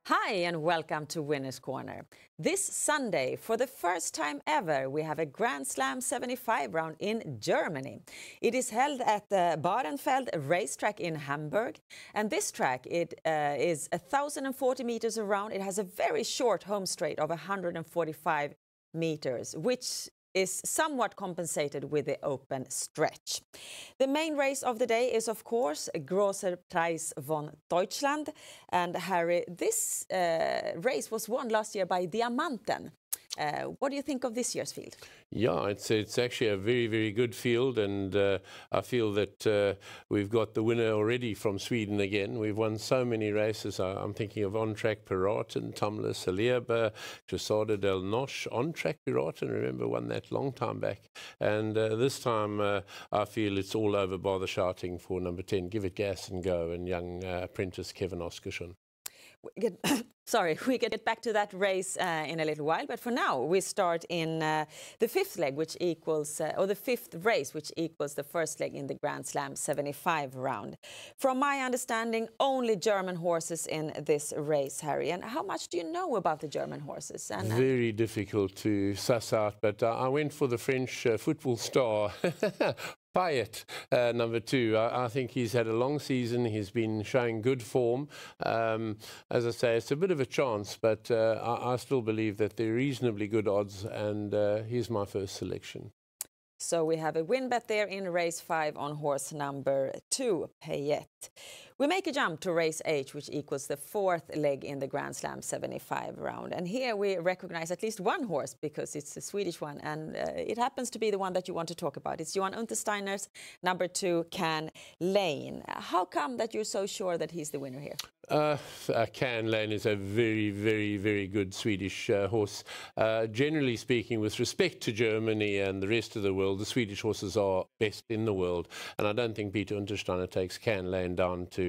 Hi and welcome to Winners Corner. This Sunday, for the first time ever, we have a Grand Slam 75 round in Germany. It is held at the Bahrenfeld racetrack in Hamburg. And this track, it is 1,040 meters around. It has a very short home straight of 145 meters, which is somewhat compensated with the open stretch. The main race of the day is, of course, Großer Preis von Deutschland. And Harry, this race was won last year by Diamanten. What do you think of this year's field? Yeah, it's actually a very, very good field, and I feel that we've got the winner already from Sweden again. We've won so many races. I'm thinking of On-Track Piraten, Tumla Salierba, Cressada del Noche. On-Track Piraten, remember, won that long time back. And this time I feel it's all over bar the shouting for number 10, Give It Gas and Go, and young apprentice Kevin Oskarsson. We get back to that race in a little while, but for now we start in the fifth leg, which equals, or the fifth race, which equals the first leg in the Grand Slam 75 round. From my understanding, only German horses in this race, Harry. And how much do you know about the German horses? Very difficult to suss out, but I went for the French football star. Payet, number 2. I think he's had a long season. He's been showing good form. As I say, it's a bit of a chance, but I still believe that they're reasonably good odds, and here's my first selection. So we have a win bet there in race 5 on horse number 2, Payet. We make a jump to race 8, which equals the fourth leg in the Grand Slam 75 round. And here we recognize at least one horse because it's a Swedish one. And it happens to be the one that you want to talk about. It's Johan Untersteiner's number 2, Can Lane. How come that you're so sure that he's the winner here? Can Lane is a very, very, very good Swedish horse. Generally speaking, with respect to Germany and the rest of the world, the Swedish horses are best in the world. And I don't think Peter Untersteiner takes Can Lane down to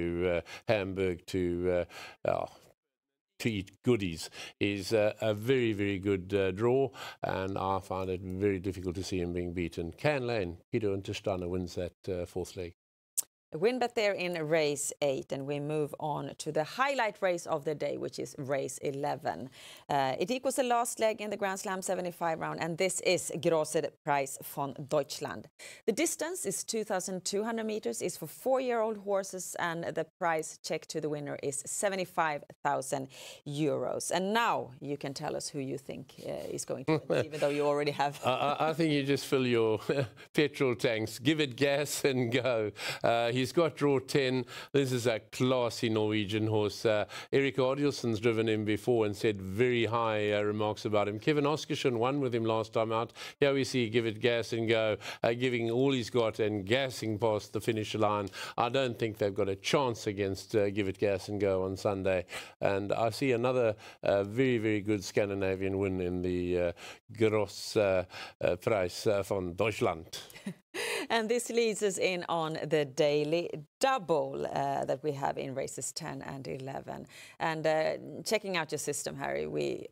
Hamburg to eat goodies. He's a very, very good draw, and I find it very difficult to see him being beaten. Can Lane, Peter Untersteiner wins that fourth leg. A win bet there in race 8, and we move on to the highlight race of the day, which is race 11. It equals the last leg in the Grand Slam 75 round, and this is Großer Preis von Deutschland. The distance is 2,200 meters, is for 4-year-old horses, and the price check to the winner is 75,000 euros. And now you can tell us who you think is going to win, even though you already have. I think you just fill your petrol tanks, give it gas and go. He's got draw 10. This is a classy Norwegian horse. Erik Adielson's driven him before and said very high remarks about him. Kevin Oskarsson won with him last time out. Here we see Give It Gas and Go, giving all he's got and gassing past the finish line. I don't think they've got a chance against Give It Gas and Go on Sunday. And I see another very, very good Scandinavian win in the Großer Preis von Deutschland. And this leads us in on the daily double that we have in races 10 and 11. And checking out your system, Harry, we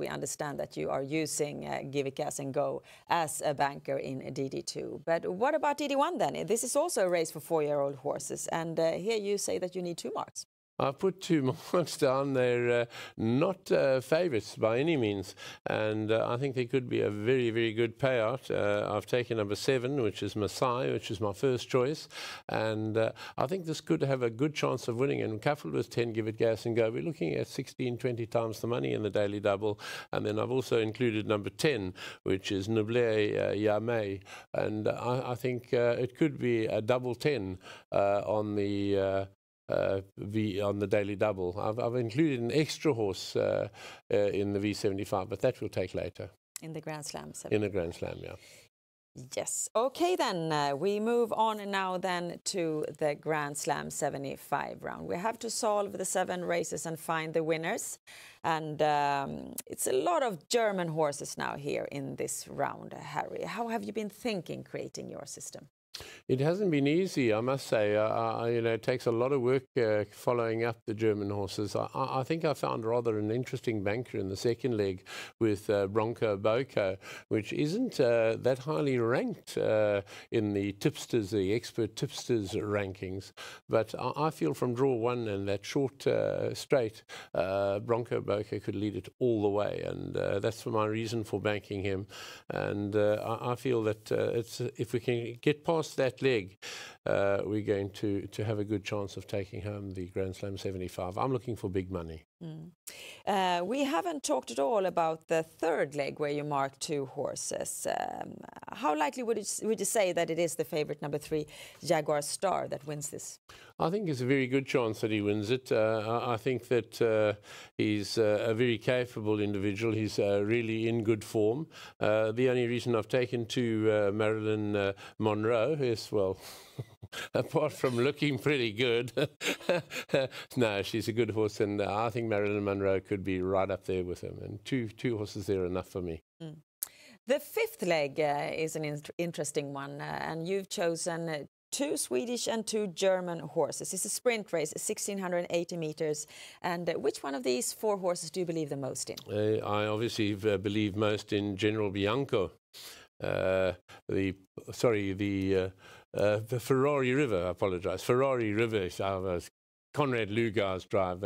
understand that you are using Give It Gas and Go as a banker in DD2. But what about DD1 then? This is also a race for 4-year-old horses. And here you say that you need 2 marks. I've put 2 marks down. They're not favourites by any means, and I think there could be a very, very good payout. I've taken number 7, which is Masai, which is my first choice, and I think this could have a good chance of winning. And coupled with 10, Give It Gas and Go, we're looking at 16, 20 times the money in the daily double. And then I've also included number 10, which is Nuble Yame, and I think it could be a double 10 on the on the daily double. I've included an extra horse in the V75, but that we'll take later. In the Grand Slam 75. In the Grand Slam, yeah. Yes. Okay, then we move on now then to the Grand Slam 75 round. We have to solve the 7 races and find the winners. And it's a lot of German horses now here in this round, Harry. How have you been thinking creating your system? It hasn't been easy, I must say. It takes a lot of work following up the German horses. I think I found rather an interesting banker in the second leg with Bronco Boko, which isn't that highly ranked in the tipsters, the expert tipsters rankings. But I feel from draw one and that short straight, Bronco Boko could lead it all the way, and that's my reason for banking him. And I feel that if we can get past that leg, we're going to have a good chance of taking home the Grand Slam 75. I'm looking for big money. We haven't talked at all about the third leg where you mark 2 horses. How likely would you say that it is the favorite number 3 Jaguar Star that wins this? I think it's a very good chance that he wins it. I think that he's a very capable individual. He's really in good form. The only reason I've taken to Marilyn Monroe is, well, apart from looking pretty good, no, she's a good horse, and I think Marilyn Monroe could be right up there with him. And two horses there are enough for me. The fifth leg is an interesting one, and you've chosen 2 Swedish and 2 German horses. It's a sprint race, 1,680 meters. And which one of these 4 horses do you believe the most in? I obviously believe most in General Bianco. The Ferrari River, I apologize. Ferrari River, Conrad Lugar's drive.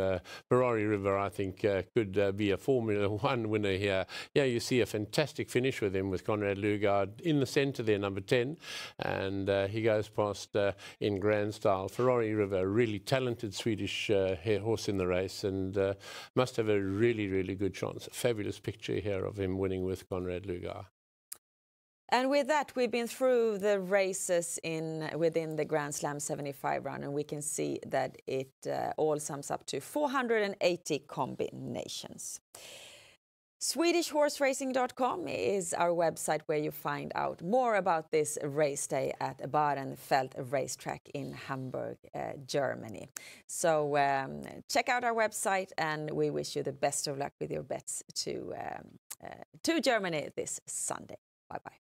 Ferrari River, I think, could be a Formula 1 winner here. Yeah, you see a fantastic finish with him, with Conrad Lugar in the centre there, number 10. And he goes past in grand style. Ferrari River, a really talented Swedish horse in the race, and must have a really, really good chance. A fabulous picture here of him winning with Conrad Lugar. And with that, we've been through the races within the Grand Slam 75 round, and we can see that it all sums up to 480 combinations. SwedishHorseRacing.com is our website where you find out more about this race day at Bahrenfeld racetrack in Hamburg, Germany. So check out our website, and we wish you the best of luck with your bets to Germany this Sunday. Bye-bye.